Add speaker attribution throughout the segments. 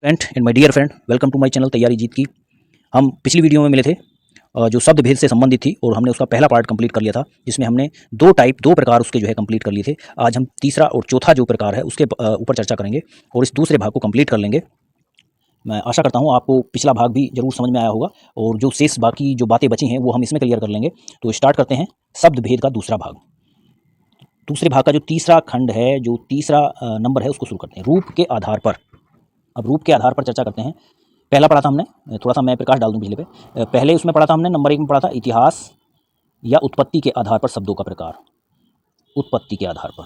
Speaker 1: Friend and my dear friend, welcome to my channel तैयारी जीत की। हम पिछली वीडियो में मिले थे जो शब्द भेद से संबंधित थी और हमने उसका पहला पार्ट कंप्लीट कर लिया था, जिसमें हमने दो प्रकार उसके जो है कंप्लीट कर लिए थे। आज हम तीसरा और चौथा जो प्रकार है उसके ऊपर चर्चा करेंगे और इस दूसरे भाग को कंप्लीट कर लेंगे। मैं आशा करता हूँ आपको पिछला भाग भी जरूर समझ में आया होगा और जो शेष बाकी जो बातें बची हैं वो हम इसमें क्लियर कर लेंगे। तो स्टार्ट करते हैं शब्द भेद का दूसरा भाग। दूसरे भाग का जो तीसरा खंड है, जो तीसरा नंबर है, उसको शुरू करते हैं रूप के आधार पर। अब रूप के आधार पर चर्चा करते हैं। पहला पढ़ा था हमने, थोड़ा सा मैं प्रकाश डाल दूं बिजली पे। पहले उसमें पढ़ा था हमने, नंबर 1 में पढ़ा था इतिहास या उत्पत्ति के आधार पर शब्दों का प्रकार, उत्पत्ति के आधार पर।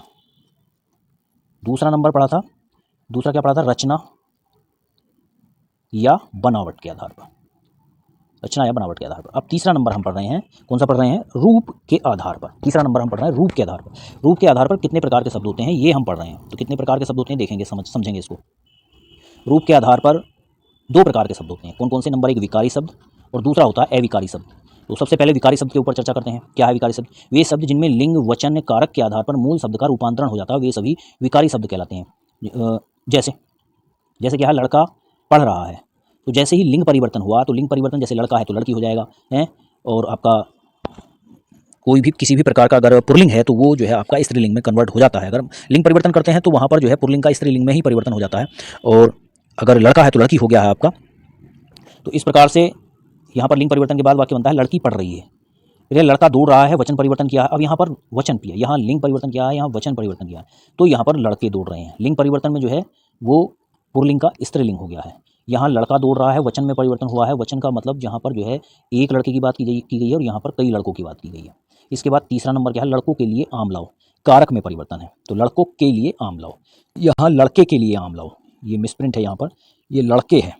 Speaker 1: दूसरा नंबर पढ़ा था, दूसरा क्या पढ़ा था, रचना या बनावट के आधार पर, रचना या बनावट के आधार पर। अब तीसरा नंबर हम पढ़ रहे हैं, कौन सा पढ़ रहे हैं, रूप के आधार पर। तीसरा नंबर हम पढ़ रहे हैं रूप के आधार पर। रूप के आधार पर कितने प्रकार के शब्द होते हैं ये हम पढ़ रहे हैं। तो कितने प्रकार के शब्द होते हैं देखेंगे, समझेंगे इसको। रूप के आधार पर दो प्रकार के शब्द होते हैं। कौन कौन से, नंबर 1 विकारी शब्द और दूसरा होता है अविकारी शब्द। तो सबसे पहले विकारी शब्द के ऊपर चर्चा करते हैं। क्या है विकारी शब्द? वे शब्द जिनमें लिंग वचन कारक के आधार पर मूल शब्द का रूपांतरण हो जाता है, वे सभी विकारी शब्द कहलाते हैं। जैसे जैसे क्या है, लड़का पढ़ रहा है, तो जैसे ही लिंग परिवर्तन हुआ, तो लिंग परिवर्तन जैसे लड़का है तो लड़की हो जाएगा है। और आपका कोई भी किसी भी प्रकार का अगर पुल्लिंग है तो वो जो है आपका स्त्रीलिंग में कन्वर्ट हो जाता है। अगर लिंग परिवर्तन करते हैं तो वहाँ पर जो है पुल्लिंग का स्त्रीलिंग में ही परिवर्तन हो जाता है। और अगर लड़का है तो लड़की हो गया है आपका। तो इस प्रकार से यहाँ पर लिंग परिवर्तन के बाद वाक्य बनता है लड़की पढ़ रही है। फिर लड़का दौड़ रहा है, वचन परिवर्तन किया है। अब यहाँ पर वचन किया, यहाँ लिंग परिवर्तन किया है, यहाँ वचन परिवर्तन किया है, तो यहाँ पर लड़के दौड़ रहे हैं। लिंग परिवर्तन में जो है वो पुल्लिंग का स्त्रीलिंग हो गया है। यहाँ लड़का दौड़ रहा है, वचन में परिवर्तन हुआ है। वचन का मतलब यहाँ पर जो है एक लड़के की बात की गई है और यहाँ पर कई लड़कों की बात की गई है। इसके बाद तीसरा नंबर क्या है, लड़कों के लिए आम लाओ, कारक में परिवर्तन है। तो लड़कों के लिए आम लाओ, यहाँ लड़के के लिए आम लाओ, ये मिसप्रिंट है, यहाँ पर ये लड़के है,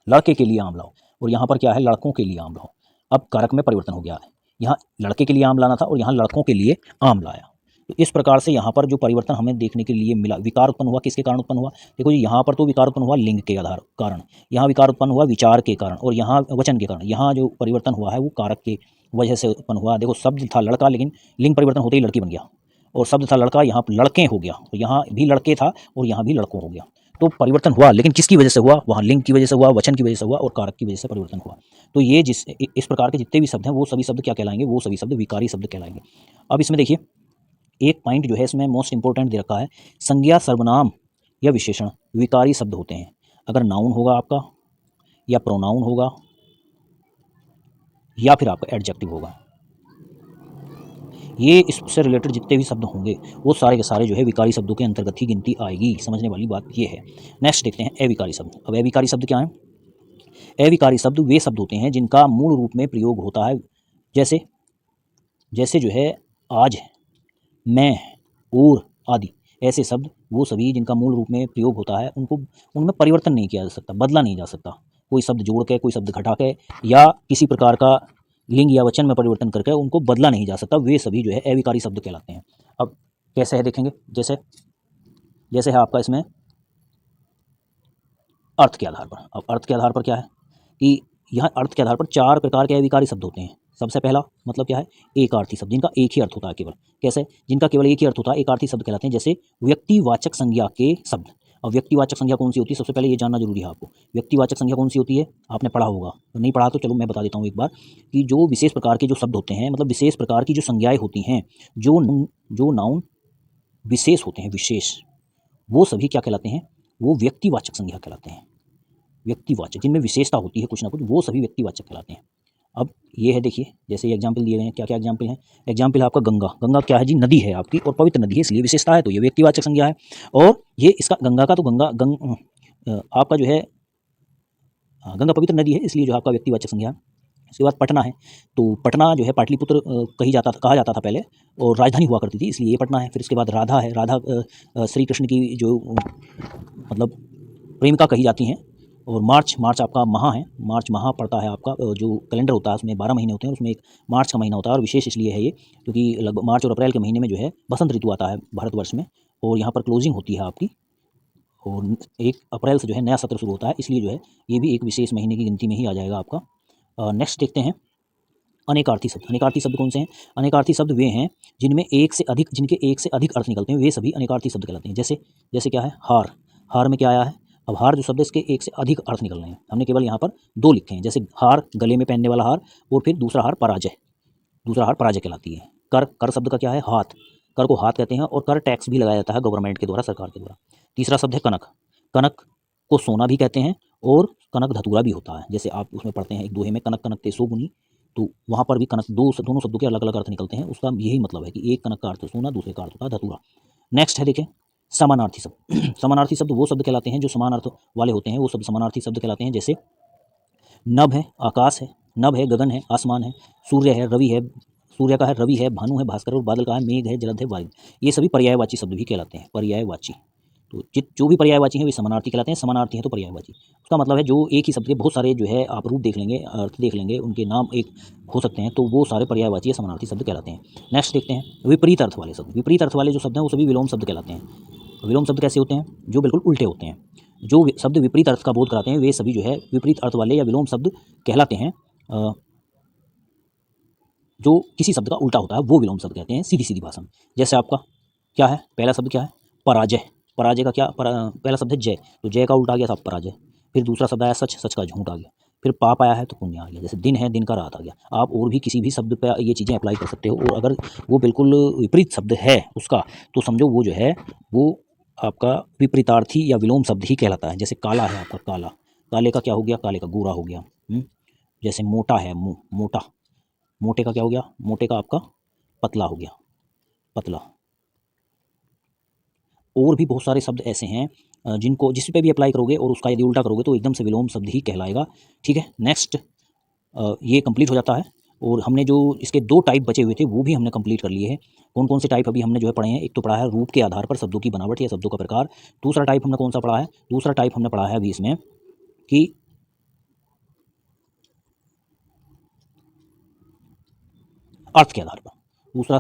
Speaker 1: लड़के के लिए आम लाओ, और यहाँ पर क्या है, लड़कों के लिए आम लाओ। अब कारक में परिवर्तन हो गया है, यहाँ लड़के के लिए आम लाना था और यहाँ लड़कों के लिए आम लाया। तो इस प्रकार से यहाँ पर जो परिवर्तन हमें देखने के लिए मिला, विकार उत्पन्न हुआ, किसके कारण उत्पन्न हुआ, देखो जी, यहाँ पर तो विकार उत्पन्न हुआ लिंग के आधार कारण, यहाँ विकार उत्पन्न हुआ विचार के कारण, और यहाँ वचन के कारण। यहाँ जो परिवर्तन हुआ है वो कारक की वजह से उत्पन्न हुआ। देखो, शब्द था लड़का, लेकिन लिंग परिवर्तन होते ही लड़की बन गया, और शब्द था लड़का, यहाँ लड़के हो गया, तो यहाँ भी लड़के था और यहाँ भी लड़कों हो गया। तो परिवर्तन हुआ, लेकिन किसकी वजह से हुआ, वहाँ लिंग की वजह से हुआ, वचन की वजह से हुआ और कारक की वजह से परिवर्तन हुआ। तो ये इस प्रकार के जितने भी शब्द हैं वो सभी शब्द क्या कहलाएंगे, वो सभी शब्द विकारी शब्द कहलाएंगे। अब इसमें देखिए एक पॉइंट जो है इसमें मोस्ट इंपॉर्टेंट दे रखा है, संज्ञा सर्वनाम या विशेषण विकारी शब्द होते हैं। अगर नाउन होगा आपका, या प्रोनाउन होगा, या फिर आपका एडजेक्टिव होगा, ये इससे रिलेटेड जितने भी शब्द होंगे वो सारे के सारे जो है विकारी शब्दों के अंतर्गत ही गिनती आएगी। समझने वाली बात ये है। नेक्स्ट देखते हैं अविकारी शब्द। अब अविकारी शब्द क्या है? अविकारी शब्द वे शब्द होते हैं जिनका मूल रूप में प्रयोग होता है, जैसे जैसे जो है आज, मैं, और आदि। ऐसे शब्द वो सभी जिनका मूल रूप में प्रयोग होता है, उनको उनमें परिवर्तन नहीं किया जा सकता, बदला नहीं जा सकता। कोई शब्द जोड़ के, कोई शब्द घटा के, या किसी प्रकार का लिंग या वचन में परिवर्तन करके उनको बदला नहीं जा सकता, वे सभी जो है अविकारी शब्द कहलाते हैं। अब कैसे है देखेंगे, जैसे जैसे है आपका इसमें अर्थ के आधार पर। अब अर्थ के आधार पर क्या है कि यहाँ अर्थ के आधार पर 4 प्रकार के अविकारी शब्द होते हैं। सबसे पहला मतलब क्या है, एक अर्थी शब्द, जिनका एक ही अर्थ होता है केवल। कैसे? जिनका केवल एक ही अर्थ होता है, एक अर्थी शब्द कहलाते हैं। जैसे व्यक्तिवाचक संज्ञा के शब्द। अब व्यक्तिवाचक संज्ञा कौन सी होती है, सबसे पहले ये जानना जरूरी है आपको। व्यक्तिवाचक संज्ञा कौन सी होती है, आपने पढ़ा होगा, नहीं पढ़ा तो चलो मैं बता देता हूँ एक बार, कि जो विशेष प्रकार के जो शब्द होते हैं, मतलब विशेष प्रकार की जो संज्ञाएं होती हैं, जो नाउन विशेष होते हैं, विशेष, वो सभी क्या कहलाते हैं, वो व्यक्तिवाचक संज्ञा कहलाते हैं। व्यक्तिवाचक, जिनमें विशेषता होती है कुछ ना कुछ, वो सभी व्यक्तिवाचक कहलाते हैं। अब ये है, देखिए जैसे ये एग्जाम्पल दिए गए हैं, क्या क्या एग्जाम्पल हैं। एग्जाम्पल है आपका गंगा। गंगा क्या है जी, नदी है आपकी, और पवित्र नदी है, इसलिए विशेषता है, तो ये व्यक्तिवाचक संज्ञा है। और ये इसका गंगा का तो आपका जो है गंगा पवित्र नदी है, इसलिए जो आपका व्यक्तिवाचक संज्ञा है। इसके बाद पटना है, तो पटना जो है पाटलिपुत्र कहा जाता था पहले, और राजधानी हुआ करती थी, इसलिए ये पटना है। फिर इसके बाद राधा है, राधा श्री कृष्ण की जो मतलब प्रेमिका कही जाती हैं। और मार्च आपका महा है, मार्च महा पड़ता है आपका, जो कैलेंडर होता है उसमें 12 महीने होते हैं, उसमें एक मार्च का महीना होता है, और विशेष इसलिए है ये क्योंकि लगभग मार्च और अप्रैल के महीने में जो है बसंत ऋतु आता है भारतवर्ष में, और यहाँ पर क्लोजिंग होती है आपकी, और 1 अप्रैल से जो है नया सत्र शुरू होता है, इसलिए जो है ये भी एक विशेष महीने की गिनती में ही आ जाएगा आपका। नेक्स्ट देखते हैं अनेकार्थी शब्द। अनेकार्थी शब्द कौन से हैं? अनेकार्थी शब्द वे हैं जिनके एक से अधिक अर्थ निकलते हैं, वे सभी अनेकार्थी शब्द कहलाते हैं। जैसे क्या है, हार। हार में क्या आया है, अब हार जो शब्द है इसके एक से अधिक अर्थ निकल रहे हैं, हमने केवल यहाँ पर 2 लिखे हैं, जैसे हार गले में पहनने वाला हार, और फिर दूसरा हार पराजय, दूसरा हार पराजय कहलाती है। कर, कर शब्द का क्या है, हाथ, कर को हाथ कहते हैं, और कर टैक्स भी लगाया जाता है गवर्नमेंट के द्वारा, सरकार के द्वारा। तीसरा शब्द है कनक, कनक को सोना भी कहते हैं और कनक धतूरा भी होता है, जैसे आप उसमें पढ़ते हैं एक दोहे में, कनक कनक ते सोगुनी, तो वहाँ पर भी कनक दोनों शब्दों के अलग अलग अर्थ निकलते हैं, उसका यही मतलब है कि एक कनक का अर्थ सोना, दूसरे का अर्थ होता है धतूरा। नेक्स्ट है देखें समानार्थी शब्द। समानार्थी शब्द वो शब्द कहलाते हैं जो समान अर्थ वाले होते हैं, वो शब्द समानार्थी शब्द कहलाते हैं। जैसे नभ है, आकाश है, नभ है, गगन है, आसमान है, सूर्य है, रवि है, सूर्य का है, रवि है, भानु है, भास्कर, और बादल का है, मेघ है, जलद है, वायु। ये सभी पर्यायवाची शब्द भी कहलाते हैं, पर्यायवाची। तो जो भी पर्यायवाची हैं वे समानार्थी कहलाते हैं, समानार्थी हैं तो पर्यायवाची। उसका मतलब है जो एक ही शब्द के बहुत सारे जो है आप रूप देख लेंगे, अर्थ देख लेंगे, उनके नाम एक हो सकते हैं, तो वो सारे पर्यायवाची या समानार्थी शब्द कहलाते हैं। नेक्स्ट देखते हैं विपरीत अर्थ वाले शब्द। विपरीत अर्थ वाले जो शब्द हैं वो सभी विलोम शब्द कहलाते हैं। विलोम शब्द कैसे होते हैं, जो बिल्कुल उल्टे होते हैं। जो शब्द विपरीत अर्थ का बोध कराते हैं वे सभी जो है विपरीत अर्थ वाले या विलोम शब्द कहलाते हैं। जो किसी शब्द का उल्टा होता है वो विलोम शब्द कहते हैं, सीधी सीधी भाषा में। जैसे आपका क्या है, पहला शब्द क्या है, पराजय, पराजय का क्या पहला शब्द है जय, तो जय का उल्टा आ गया था पराजय। फिर दूसरा शब्द आया सच, सच का झूठ आ गया। फिर पाप आया है तो पुण्य आ गया, जैसे दिन है, दिन का रात आ गया। आप और भी किसी भी शब्द पर ये चीज़ें अप्लाई कर सकते हो, और अगर वो बिल्कुल विपरीत शब्द है उसका, तो समझो वो जो है वो आपका विपरीतार्थी या विलोम शब्द ही कहलाता है। जैसे काला है आपका, काला, काले का क्या हो गया, काले का गोरा हो गया। जैसे मोटा है, मोटा, मोटे का क्या हो गया, मोटे का आपका पतला हो गया, पतला। और भी बहुत सारे शब्द ऐसे हैं जिनको जिस पे भी अप्लाई करोगे और उसका यदि उल्टा करोगे तो एकदम से विलोम शब्द ही कहलाएगा। ठीक है, नेक्स्ट ये कंप्लीट हो जाता है, और हमने जो इसके 2 टाइप बचे हुए थे वो भी हमने कंप्लीट कर लिए हैं। कौन कौन से टाइप अभी हमने जो है पढ़े हैं, एक तो पढ़ा है रूप के आधार पर शब्दों की बनावट या शब्दों का प्रकार। दूसरा टाइप हमने कौन सा पढ़ा है, दूसरा टाइप हमने पढ़ा है अभी इसमें कि अर्थ के आधार पर। दूसरा